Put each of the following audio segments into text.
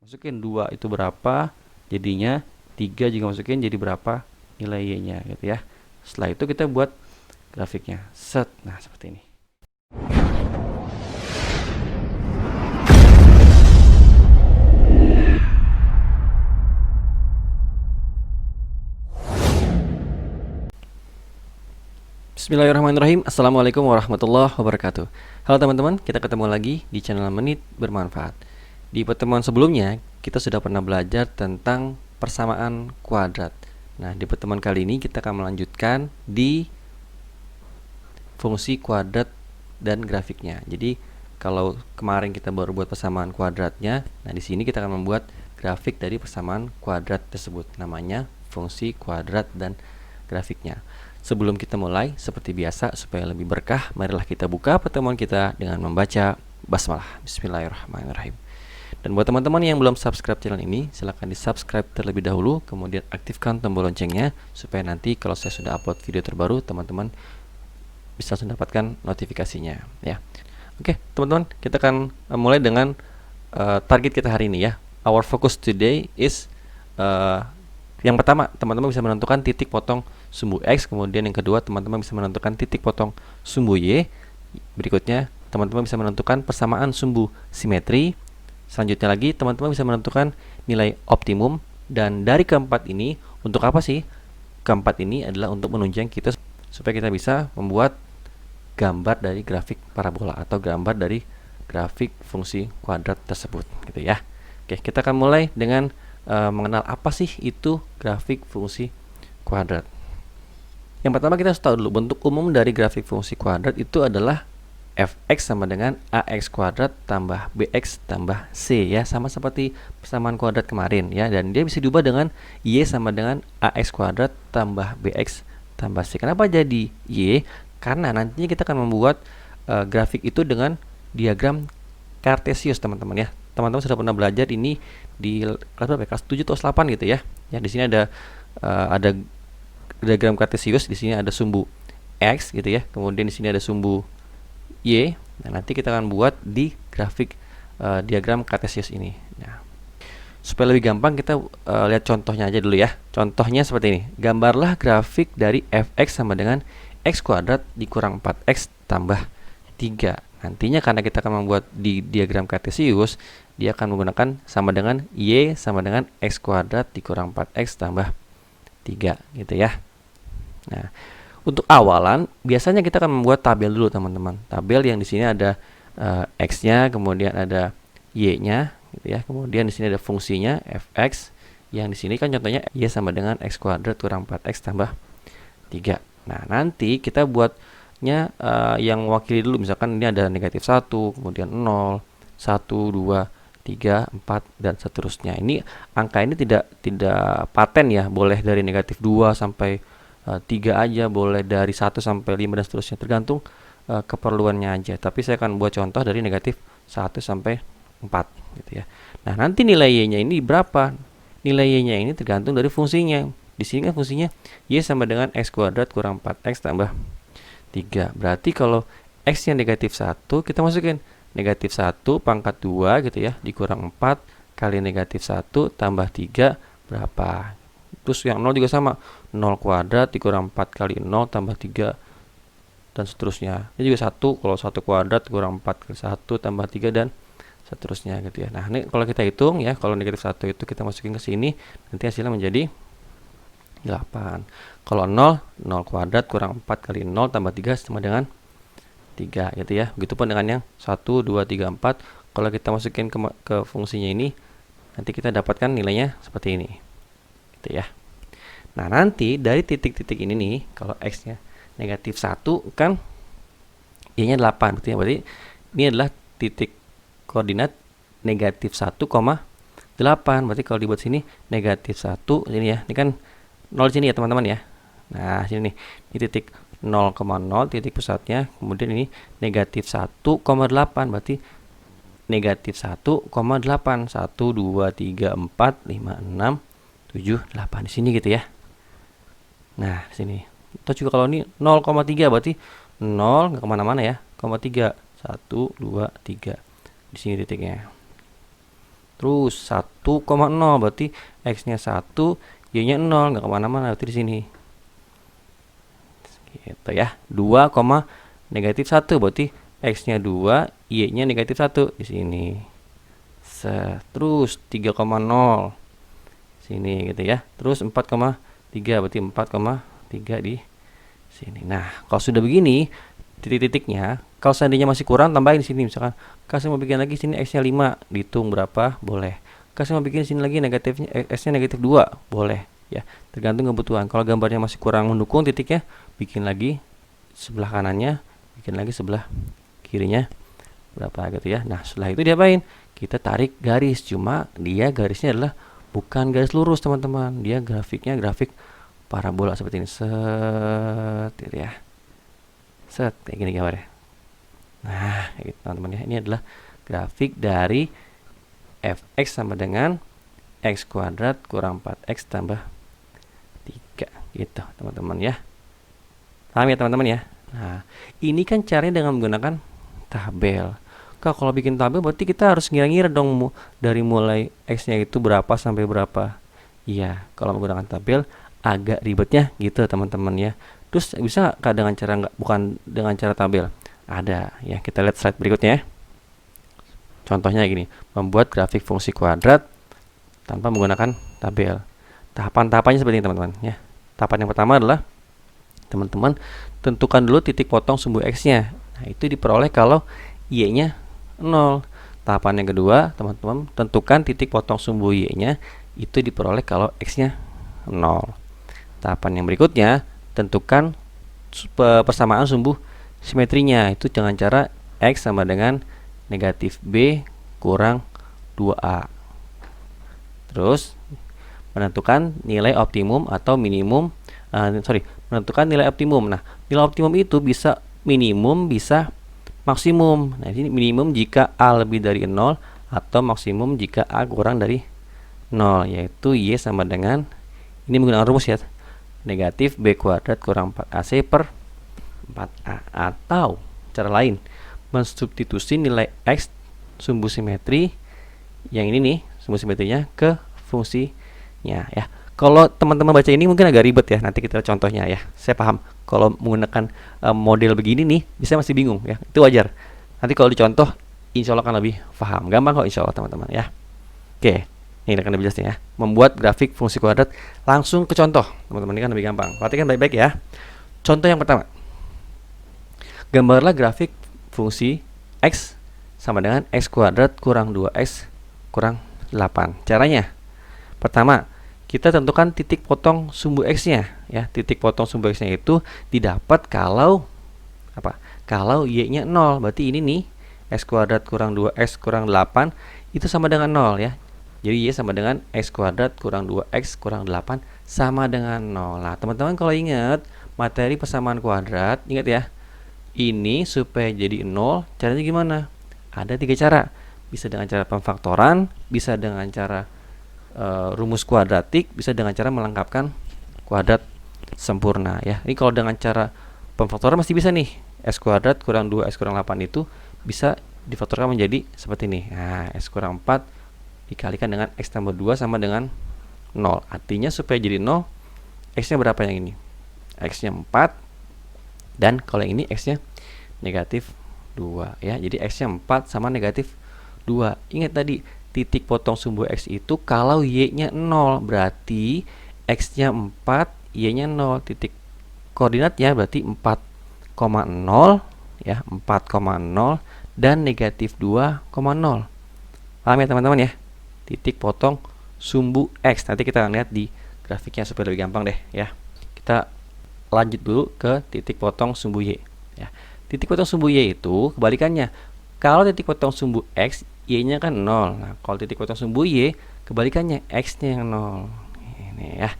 masukin 2 itu berapa, jadinya 3 juga masukin jadi berapa nilai Y-nya gitu ya. Setelah itu kita buat grafiknya. Set. Nah, seperti ini. Bismillahirrahmanirrahim. Assalamualaikum warahmatullahi wabarakatuh. Halo teman-teman, kita ketemu lagi di channel Menit Bermanfaat. Di pertemuan sebelumnya, kita sudah pernah belajar tentang persamaan kuadrat. Nah, di pertemuan kali ini kita akan melanjutkan di fungsi kuadrat dan grafiknya. Jadi, kalau kemarin kita baru buat persamaan kuadratnya, nah di sini kita akan membuat grafik dari persamaan kuadrat tersebut. Namanya fungsi kuadrat dan grafiknya. Sebelum kita mulai, seperti biasa, supaya lebih berkah, marilah kita buka pertemuan kita dengan membaca basmalah. Bismillahirrahmanirrahim. Dan buat teman-teman yang belum subscribe channel ini, silahkan di subscribe terlebih dahulu, kemudian aktifkan tombol loncengnya, supaya nanti kalau saya sudah upload video terbaru, teman-teman bisa mendapatkan notifikasinya. Ya. Oke, teman-teman, kita akan mulai dengan target kita hari ini ya. Our focus today is yang pertama, teman-teman bisa menentukan titik potong sumbu X. Kemudian yang kedua, teman-teman bisa menentukan titik potong sumbu Y. Berikutnya, teman-teman bisa menentukan persamaan sumbu simetri. Selanjutnya lagi, teman-teman bisa menentukan nilai optimum. Dan dari keempat ini, untuk apa sih? Keempat ini adalah untuk menunjang kita supaya kita bisa membuat gambar dari grafik parabola atau gambar dari grafik fungsi kuadrat tersebut, gitu ya. Oke, kita akan mulai dengan mengenal apa sih itu grafik fungsi kuadrat. Yang pertama kita harus tahu dulu bentuk umum dari grafik fungsi kuadrat itu adalah fx sama dengan ax kuadrat tambah bx tambah c ya, sama seperti persamaan kuadrat kemarin ya, dan dia bisa diubah dengan y sama dengan ax kuadrat tambah bx tambah c. Kenapa jadi y? Karena nantinya kita akan membuat grafik itu dengan diagram kartesius, teman-teman ya. Teman-teman sudah pernah belajar ini di kelas berapa? Kelas 7 atau 8 gitu ya. Ya, di sini ada diagram kartesius, di sini ada sumbu x gitu ya. Kemudian di sini ada sumbu y. Nah, nanti kita akan buat di grafik diagram kartesius ini. Nah, supaya lebih gampang kita lihat contohnya aja dulu ya. Contohnya seperti ini. Gambarlah grafik dari fx sama dengan x kuadrat dikurang 4x tambah 3. Nantinya karena kita akan membuat di diagram kartesius, dia akan menggunakan sama dengan y sama dengan x kuadrat dikurang 4x tambah 3 gitu ya. Nah, untuk awalan biasanya kita akan membuat tabel dulu, teman-teman. Tabel yang di sini ada x-nya, kemudian ada y-nya gitu ya. Kemudian di sini ada fungsinya fx, yang di sini kan contohnya y sama dengan x kuadrat kurang 4x tambah 3. Nah, nanti kita buatnya yang mewakili dulu, misalkan ini ada negatif 1, kemudian 0, 1, 2, 3, 4 dan seterusnya. Ini angka ini tidak paten ya, boleh dari negatif 2 sampai 3 aja, boleh dari 1 sampai 5 dan seterusnya, tergantung keperluannya aja. Tapi saya akan buat contoh dari negatif 1 sampai 4 gitu ya. Nah, nanti nilai y-nya ini berapa? Nilai y-nya ini tergantung dari fungsinya. Di sini kan fungsinya y sama dengan x kuadrat kurang 4x tambah 3. Berarti kalau x-nya negatif 1, kita masukin negatif 1 pangkat 2 gitu ya, dikurang 4 kali negatif 1 tambah 3 berapa? Terus yang 0 juga sama, 0 kuadrat dikurang 4 kali 0 tambah 3 dan seterusnya. Ini juga 1, kalau 1 kuadrat kurang 4 kali 1 tambah 3 dan seterusnya gitu ya. Nah, ini kalau kita hitung ya, kalau negatif 1 itu kita masukin ke sini, nanti hasilnya menjadi 8. Kalau 0, 0 kuadrat kurang 4 kali 0 tambah 3 sama dengan 3 gitu ya. Begitupun dengan yang 1, 2, 3, 4. Kalau kita masukin ke fungsinya ini, nanti kita dapatkan nilainya seperti ini gitu ya. Nah, nanti dari titik-titik ini nih, kalau x-nya negatif 1 kan y-nya 8 gitu ya. Berarti ini adalah titik koordinat negatif 1,8. Berarti kalau dibuat sini negatif 1 ini ya. Ini kan 0 sini ya, teman-teman ya. Nah, sini nih. Ini titik 0,0 titik pusatnya. Kemudian ini negatif 1,8. Berarti negatif 1,8. 1, 2, 3, 4, 5, 6, 7, 8. Di sini gitu ya. Nah, sini. Atau juga kalau ini 0,3 berarti 0 nggak kemana-mana ya. 0,3. 1, 2, 3. Di sini titiknya. Terus 1,0 berarti X-nya 1, Y-nya 0, nggak kemana-mana berarti di sini. Gitu ya. 2, negatif 1 berarti X-nya 2, Y-nya negatif 1 di sini. Terus 3,0 sini gitu ya. Terus 4,3 berarti 4,3 di sini. Nah, kalau sudah begini titik-titiknya, kalau seandainya masih kurang tambahin di sini. Misalkan kasih mau bikin lagi sini X-nya 5, dihitung berapa boleh. Kasih mau bikin sini lagi negatifnya X-nya negatif 2 boleh ya, tergantung kebutuhan. Kalau gambarnya masih kurang mendukung titiknya, bikin lagi sebelah kanannya, bikin lagi sebelah kirinya berapa gitu ya. Nah, setelah itu diapain? Kita tarik garis, cuma dia garisnya adalah bukan garis lurus teman-teman, dia grafiknya grafik parabola seperti ini. Set gitu ya. Set kayak gini gambarnya. Nah, gitu teman-teman ya. Ini adalah grafik dari fx sama dengan x kuadrat kurang 4x tambah 3 gitu teman-teman ya. Paham ya teman-teman ya? Nah, ini kan caranya dengan menggunakan tabel. Kalau bikin tabel berarti kita harus ngira-ngira dong dari mulai X-nya itu berapa sampai berapa. Iya, kalau menggunakan tabel agak ribetnya gitu teman-teman ya. Terus bisa nggak dengan cara bukan dengan cara tabel? Ada ya, kita lihat slide berikutnya ya. Contohnya gini, membuat grafik fungsi kuadrat tanpa menggunakan tabel. Tahapan-tahapannya seperti ini teman-teman ya. Tahapan yang pertama adalah teman-teman tentukan dulu titik potong sumbu X-nya. Nah, itu diperoleh kalau Y-nya 0. Tahapan yang kedua, teman-teman tentukan titik potong sumbu Y-nya, itu diperoleh kalau X-nya 0. Tahapan yang berikutnya, tentukan persamaan sumbu simetrinya, itu dengan cara X sama dengan negatif B kurang 2A. Terus menentukan nilai optimum atau minimum, menentukan nilai optimum. Nah, nilai optimum itu bisa minimum, bisa maksimum. Nah, ini minimum jika A lebih dari 0 atau maksimum jika A kurang dari 0, yaitu Y sama dengan, ini menggunakan rumus ya, negatif B kuadrat kurang 4AC per 4A. Atau cara lain, mensubstitusi nilai X sumbu simetri yang ini nih, sumbu simetrinya ke fungsinya ya. Kalau teman-teman baca ini mungkin agak ribet ya, nanti kita lihat contohnya ya. Saya paham kalau menggunakan model begini nih, bisa masih bingung ya, itu wajar. Nanti kalau dicontoh, insya Allah akan lebih paham. Gampang kok insya Allah teman-teman ya. Oke, ini akan lebih jelas ya. Membuat grafik fungsi kuadrat, langsung ke contoh teman-teman, ini kan lebih gampang. Perhatikan baik-baik ya. Contoh yang pertama, gambarlah grafik fungsi X sama dengan X kuadrat kurang 2X kurang 8. Caranya, pertama, kita tentukan titik potong sumbu X-nya ya. Titik potong sumbu X-nya itu didapat kalau apa? Kalau Y-nya 0. Berarti ini nih, X kuadrat kurang 2X kurang 8 itu sama dengan 0 ya. Jadi Y sama dengan X kuadrat kurang 2X kurang 8 sama dengan 0. Nah, teman-teman kalau ingat materi persamaan kuadrat, ingat ya. Ini supaya jadi 0, caranya gimana? Ada 3 cara. Bisa dengan cara pemfaktoran, bisa dengan cara rumus kuadratik, bisa dengan cara melengkapkan kuadrat sempurna ya. Ini kalau dengan cara pemfaktoran masih bisa nih, X kuadrat kurang 2X kurang 8 itu bisa difaktorkan menjadi seperti ini. Nah, X kurang 4 dikalikan dengan X tambah 2 sama dengan 0. Artinya supaya jadi 0, X-nya berapa yang ini? X-nya 4, dan kalau yang ini X-nya negatif 2 ya. Jadi X-nya 4 sama negatif 2. Ingat tadi, titik potong sumbu X itu kalau Y-nya 0, berarti X-nya 4, Y-nya 0. Titik koordinatnya berarti 4,0 ya, 4,0 dan negatif 2,0. Paham ya teman-teman ya? Titik potong sumbu X. Nanti kita akan lihat di grafiknya supaya lebih gampang deh ya. Kita lanjut dulu ke titik potong sumbu Y ya. Titik potong sumbu Y itu kebalikannya. Kalau titik potong sumbu X, Y-nya kan 0. Nah, kalau titik potong sumbu Y, kebalikannya, X-nya yang 0. Ini ya,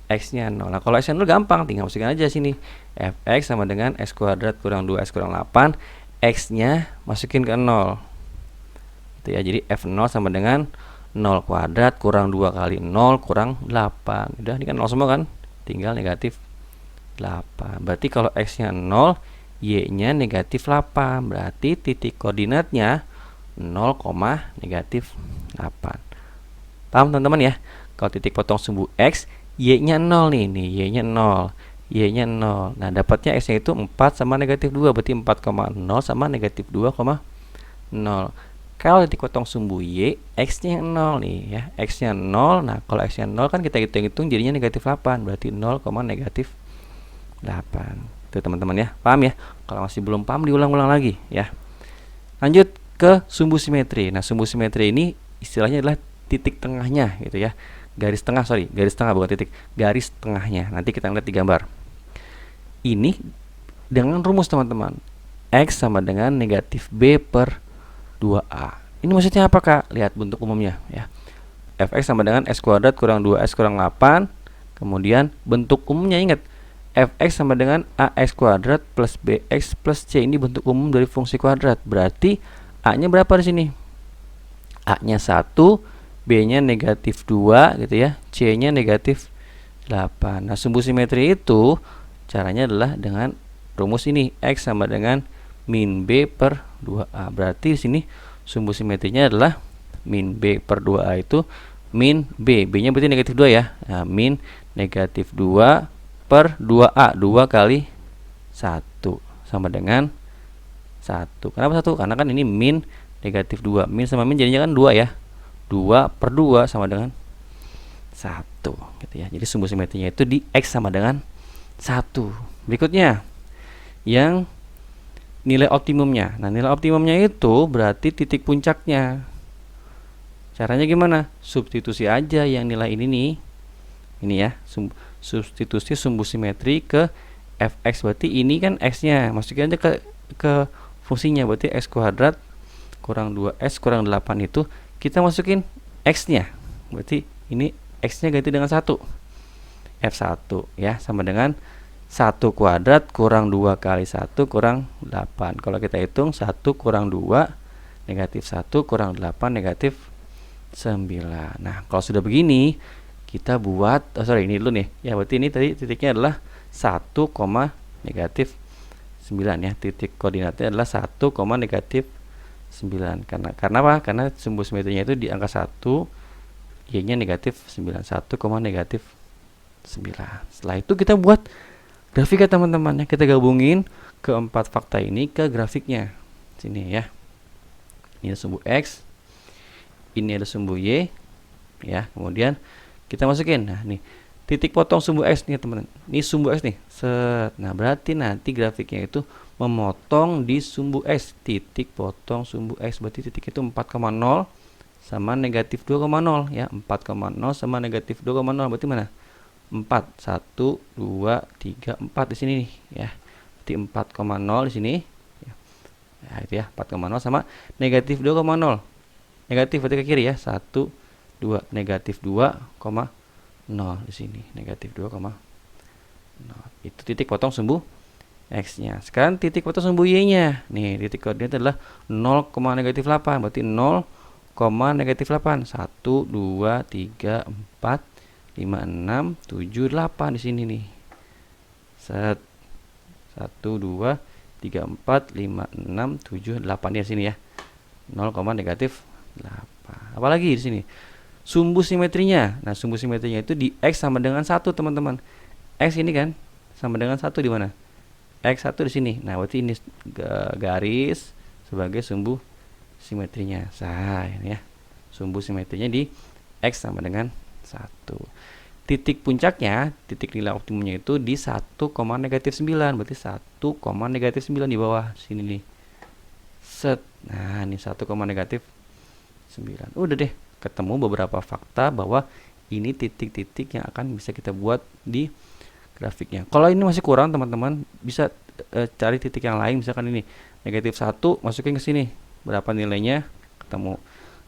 X-nya 0. Nah, kalau X-nya 0 gampang, tinggal masukkan aja sini. Fx sama dengan X kuadrat kurang 2X kurang 8. X-nya masukin ke 0. Itu ya, jadi F0 sama dengan 0 kuadrat kurang 2 kali 0 kurang 8. Udah, ini kan 0 semua kan? Tinggal negatif 8. Berarti kalau X-nya 0, Y-nya negatif 8. Berarti titik koordinatnya 0, negatif 8. Paham teman-teman ya? Kalau titik potong sumbu X, Y-nya 0 nih, Y-nya 0. Y-nya 0. Nah, dapatnya X-nya itu 4 sama negatif 2, berarti 4,0 sama negatif 2,0. Kalau titik potong sumbu Y, X-nya 0 nih ya. X-nya 0, nah kalau X-nya 0 kan kita hitung-hitung jadinya negatif 8, berarti 0, negatif 8. Tuh teman-teman ya, paham ya? Kalau masih belum paham diulang-ulang lagi ya. Lanjut ke sumbu simetri. Nah, sumbu simetri ini istilahnya adalah titik tengahnya gitu ya. Garis tengah bukan titik, garis tengahnya. Nanti kita lihat di gambar. Ini dengan rumus teman-teman. X sama dengan negatif B per 2A. Ini maksudnya apa, Kak? Lihat bentuk umumnya ya. Fx sama dengan x kuadrat kurang 2x kurang 8. Kemudian bentuk umumnya ingat, Fx sama dengan ax kuadrat plus bx plus c. Ini bentuk umum dari fungsi kuadrat. Berarti a-nya berapa di sini? A-nya 1, b-nya negatif 2 gitu ya. C-nya negatif 8. Nah, sumbu simetri itu caranya adalah dengan rumus ini, x sama dengan min b per 2a. Berarti di sini sumbu simetrinya adalah min b per 2a itu min b. B-nya berarti negatif 2 ya. Nah, min negatif 2 per 2A. 2 kali 1 sama dengan 1. Kenapa 1? Karena kan ini min negatif 2. Min sama min jadinya kan 2 ya. 2 per 2 sama dengan 1 gitu ya. Jadi sumbu simetrinya itu di X sama dengan 1. Berikutnya yang nilai optimumnya. Nah, nilai optimumnya itu berarti titik puncaknya. Caranya gimana? Substitusi aja yang nilai ini nih. Ini ya, substitusi sumbu simetri ke fx, berarti ini kan x-nya, masukin aja ke fungsinya, berarti x kuadrat kurang 2x kurang 8 itu kita masukin x-nya, berarti ini x-nya ganti dengan 1, f1 ya, sama dengan 1 kuadrat kurang 2 kali 1 kurang 8. Kalau kita hitung 1 kurang 2 negatif 1 kurang 8 negatif 9. Nah, kalau sudah begini kita buat, ini dulu nih ya, berarti ini tadi titiknya adalah 1, negatif 9 ya, titik koordinatnya adalah 1, negatif 9. Karena apa? Karena sumbu simetrinya itu di angka 1, y-nya negatif 9, 1, negatif 9. Setelah itu kita buat grafiknya teman-teman ya, kita gabungin keempat fakta ini ke grafiknya sini ya. Ini ada sumbu x, ini ada sumbu y ya, kemudian kita masukin. Nah, nih titik potong sumbu x nih teman-teman. Ini sumbu x nih. Set. Nah, berarti nanti grafiknya itu memotong di sumbu x. Titik potong sumbu x berarti titik itu 4,0 sama negatif 2,0 ya. 4,0 sama negatif 2,0 berarti mana? 4. 1 2 3 4 di sini nih ya. Berarti 4,0 di sini ya. Ya, itu ya, 4,0 sama negatif 2,0. Negatif berarti ke kiri ya. 1 2 negatif 2,0 di sini, negatif 2,0. Itu titik potong sumbu x-nya. Sekarang titik potong sumbu y-nya. Nih, titik koordinat adalah 0, negatif 8. Berarti 0, negatif 8. 1 2 3 4 5 6 7 8 di sini nih. Set. 1 2 3 4 5 6 7 8 di sini ya. 0, negatif 8. Apalagi di sini? Sumbu simetrinya. Nah, sumbu simetrinya itu di x sama dengan 1, teman-teman. X ini kan sama dengan 1 di mana? X1 di sini. Nah, berarti ini garis sebagai sumbu simetrinya. Ini ya. Sumbu simetrinya di x sama dengan 1. Titik puncaknya, titik nilai optimumnya itu di 1, negatif 9. Berarti 1, negatif 9 di bawah sini nih. Set. Nah, ini 1, negatif 9. Udah deh, ketemu beberapa fakta bahwa ini titik-titik yang akan bisa kita buat di grafiknya. Kalau ini masih kurang teman-teman, bisa cari titik yang lain. Misalkan ini negatif 1, masukin ke sini, berapa nilainya, ketemu.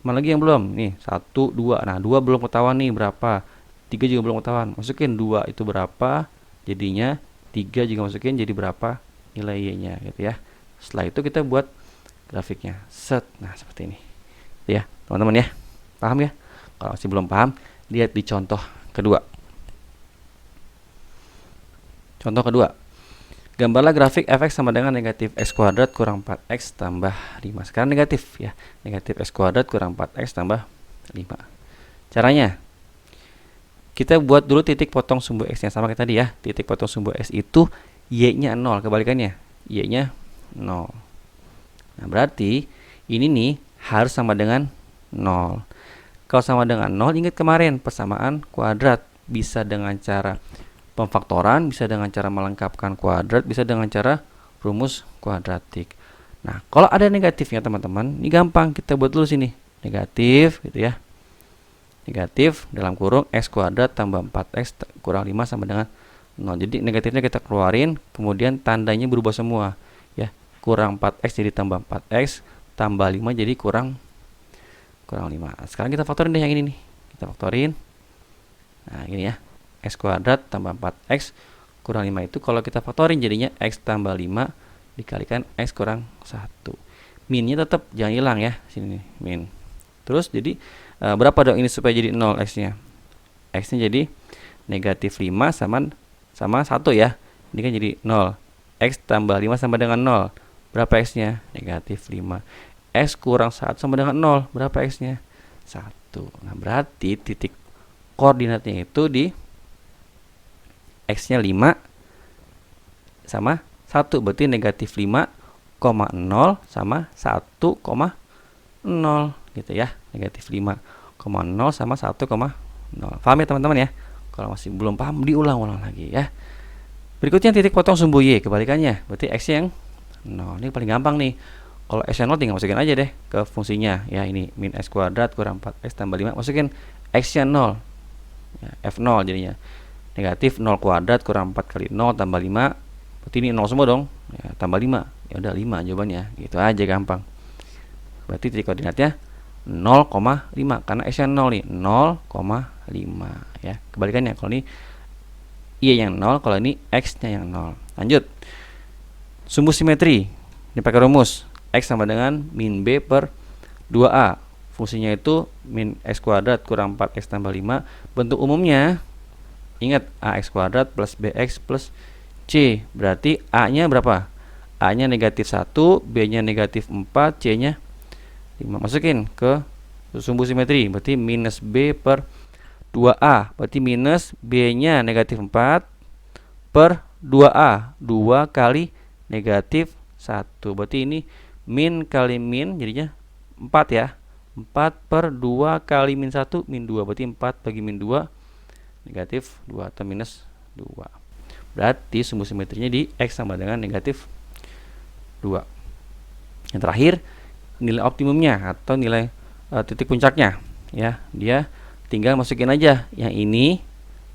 Mana lagi yang belum? Nih 1, 2. Nah, 2 belum ketahuan nih berapa, 3 juga belum ketahuan, masukin 2 itu berapa jadinya, 3 juga masukin jadi berapa nilai y-nya gitu ya. Setelah itu kita buat grafiknya. Set. Nah, seperti ini ya teman-teman ya. Paham ya? Kalau masih belum paham, lihat di contoh kedua. Contoh kedua, gambarlah grafik fx sama dengan negatif x kuadrat kurang 4x tambah 5. Sekarang negatif ya, negatif x kuadrat kurang 4x tambah 5. Caranya, kita buat dulu titik potong sumbu X nya sama kayak tadi ya. Titik potong sumbu X itu Y-nya 0, kebalikannya. Y-nya 0. Nah, berarti ini nih harus sama dengan 0. Kalau sama dengan 0, ingat kemarin persamaan kuadrat. Bisa dengan cara pemfaktoran, bisa dengan cara melengkapkan kuadrat, bisa dengan cara rumus kuadratik. Nah, kalau ada negatifnya teman-teman, ini gampang, kita buat dulu sini. Negatif gitu ya. Negatif dalam kurung X kuadrat tambah 4X kurang 5 sama dengan 0. Jadi negatifnya kita keluarin, kemudian tandanya berubah semua ya. Kurang 4X jadi tambah 4X, tambah 5 jadi kurang 5. Sekarang kita faktorin deh yang ini nih. Kita faktorin. Nah, gini ya. X kuadrat tambah 4X kurang 5 itu kalau kita faktorin jadinya X tambah 5 dikalikan X kurang 1. Minnya tetap jangan hilang ya. Sini nih, min. Terus jadi berapa dong ini supaya jadi 0 X-nya? X-nya jadi negatif 5 sama 1 ya. Ini kan jadi 0. X tambah 5 sama dengan 0. Berapa X-nya? Negatif 5. X kurang 1 sama dengan 0. Berapa X-nya? 1. Nah, berarti titik koordinatnya itu di X-nya 5 sama 1. Berarti negatif 5,0 sama 1,0 gitu ya. Negatif 5,0 sama 1,0. Paham ya teman-teman ya? Kalau masih belum paham diulang-ulang lagi ya. Berikutnya titik potong sumbu Y, kebalikannya. Berarti X yang 0. Ini paling gampang nih. Kalau X yang 0 tinggal masukin aja deh ke fungsinya. Ya ini min X kuadrat kurang 4X tambah 5. Masukin X yang 0 ya, F0 jadinya. Negatif 0 kuadrat kurang 4 kali 0 tambah 5. Berarti ini 0 semua dong ya, tambah 5. Ya udah 5 jawabannya. Gitu aja gampang. Berarti titik koordinatnya 0,5 karena X yang 0 nih 0,5 ya. Kebalikannya kalau ini Y yang 0, kalau ini X nya yang 0. Lanjut. Sumbu simetri. Ini pakai rumus X sama dengan min B per 2A. Fungsinya itu min X kuadrat kurang 4X tambah 5. Bentuk umumnya ingat AX kuadrat plus BX plus C. Berarti A nya berapa? A nya negatif 1, B nya negatif 4, C nya 5. Masukin ke sumbu simetri. Berarti minus B per 2A. Berarti minus B nya negatif 4 per 2A. 2 kali negatif 1. Berarti ini min kali min jadinya 4 ya. 4 per 2 kali min 1 min 2. Berarti 4 bagi min 2 negatif 2 atau minus 2. Berarti sumbu simetrinya di X sama dengan negatif 2. Yang terakhir nilai optimumnya atau nilai titik puncaknya ya. Dia tinggal masukin aja yang ini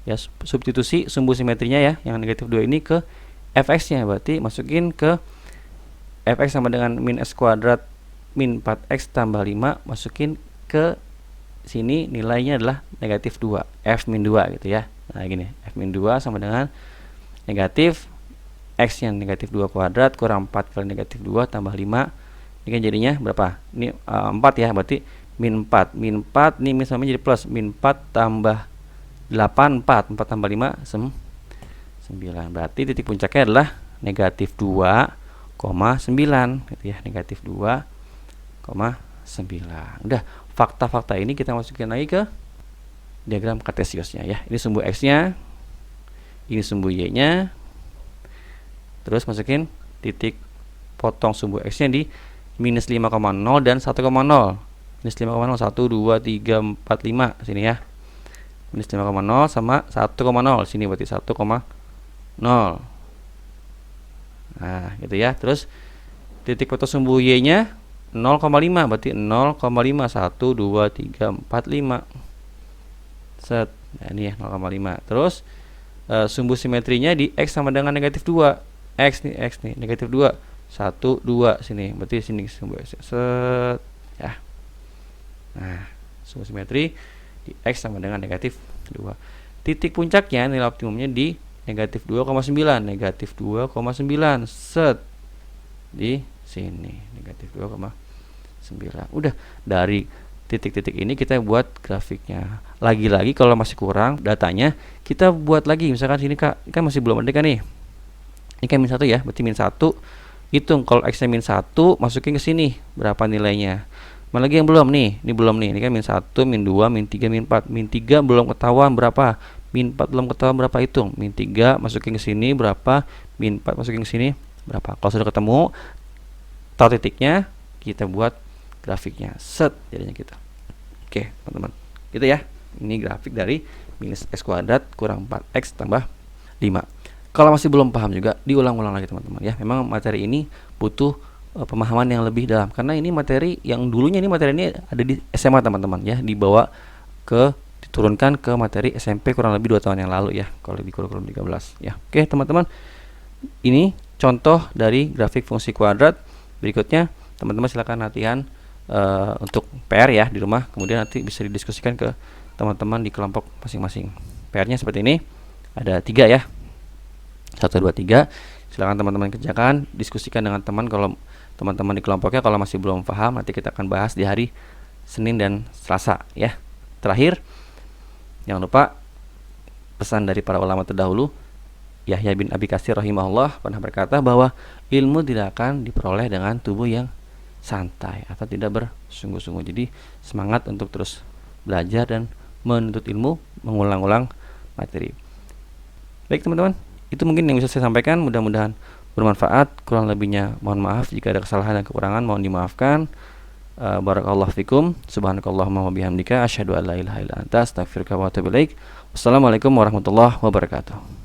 ya, substitusi sumbu simetrinya ya, yang negatif 2 ini ke Fx nya. Berarti masukin ke Fx sama dengan min X kuadrat min 4X tambah 5. Masukin ke sini nilainya adalah negatif 2 F min 2 gitu ya. Nah gini, F min 2 sama dengan negatif X yang negatif 2 kuadrat kurang 4 kali negatif 2 tambah 5. Ini kan jadinya berapa? Ini 4 ya, berarti min 4. Min 4, ini min sama jadi plus. Min 4 tambah 8, 4. 4 tambah 5, 9. Berarti titik puncaknya adalah negatif 2,9 gitu ya. Negatif 2,9. Udah, fakta-fakta ini kita masukin lagi ke diagram kartesiusnya ya. Ini sumbu X-nya, ini sumbu Y-nya. Terus masukin titik potong sumbu X-nya di minus 5,0 dan 1,0. Minus 5,0 1, 2, 3, 4, 5 sini ya. Minus 5,0 sama 1,0 sini berarti 1,0. Nah gitu ya. Terus titik potong sumbu Y-nya 0,5 berarti 0,5 1, 2, 3, 4, 5 set. Nah ini ya 0,5. Terus sumbu simetrinya di X sama dengan negatif 2. X nih negatif 2 1, 2 sini, berarti sini sumbu X set ya. Nah sumbu simetri di X sama dengan negatif 2. Titik puncaknya nilai optimumnya di negatif 2,9. Negatif 2,9 set di sini negatif 2,9. Udah, dari titik-titik ini kita buat grafiknya. Lagi-lagi kalau masih kurang datanya, kita buat lagi. Misalkan sini kan masih belum ada kan nih. Ini kan min 1 ya, berarti min 1. Hitung kalau X nya min 1, masukin ke sini berapa nilainya. Mana lagi yang belum nih? Ini belum nih. Ini kan min 1, min 2, min 3, min 4. Min 3 belum ketahuan berapa. Min 4 belum ketahuan berapa, hitung. Min 3 masukin ke sini berapa? Min 4 masukin ke sini berapa? Kalau sudah ketemu, tahu titiknya, kita buat grafiknya. Set jadinya kita. Oke, teman-teman. Gitu ya. Ini grafik dari minus x kuadrat kurang 4x tambah 5. Kalau masih belum paham juga, diulang-ulang lagi teman-teman ya. Memang materi ini butuh pemahaman yang lebih dalam, karena ini materi yang dulunya ini materi ini ada di SMA teman-teman ya, dibawa ke diturunkan ke materi SMP kurang lebih 2 tahun yang lalu ya, kalau di kurikulum 13 ya. Oke teman-teman, ini contoh dari grafik fungsi kuadrat. Berikutnya teman-teman silakan latihan untuk PR ya di rumah, kemudian nanti bisa didiskusikan ke teman-teman di kelompok masing-masing. PR-nya seperti ini, ada 3 ya, 1, 2, 3. Silakan teman-teman kerjakan, diskusikan dengan teman kalau teman-teman di kelompoknya. Kalau masih belum paham, nanti kita akan bahas di hari Senin dan Selasa ya. Terakhir, jangan lupa pesan dari para ulama terdahulu. Yahya bin Abi Katsir rahimahullah pernah berkata bahwa ilmu tidak akan diperoleh dengan tubuh yang santai atau tidak bersungguh-sungguh. Jadi semangat untuk terus belajar dan menuntut ilmu, mengulang-ulang materi. Baik teman-teman, itu mungkin yang bisa saya sampaikan. Mudah-mudahan bermanfaat. Kurang lebihnya mohon maaf, jika ada kesalahan dan kekurangan mohon dimaafkan. Barakallahu fikum. Subhanakallahumma wa bihamdika asyhadu an la ilaha illa anta astaghfiruka wa atubu ilaik. Wassalamualaikum warahmatullahi wabarakatuh.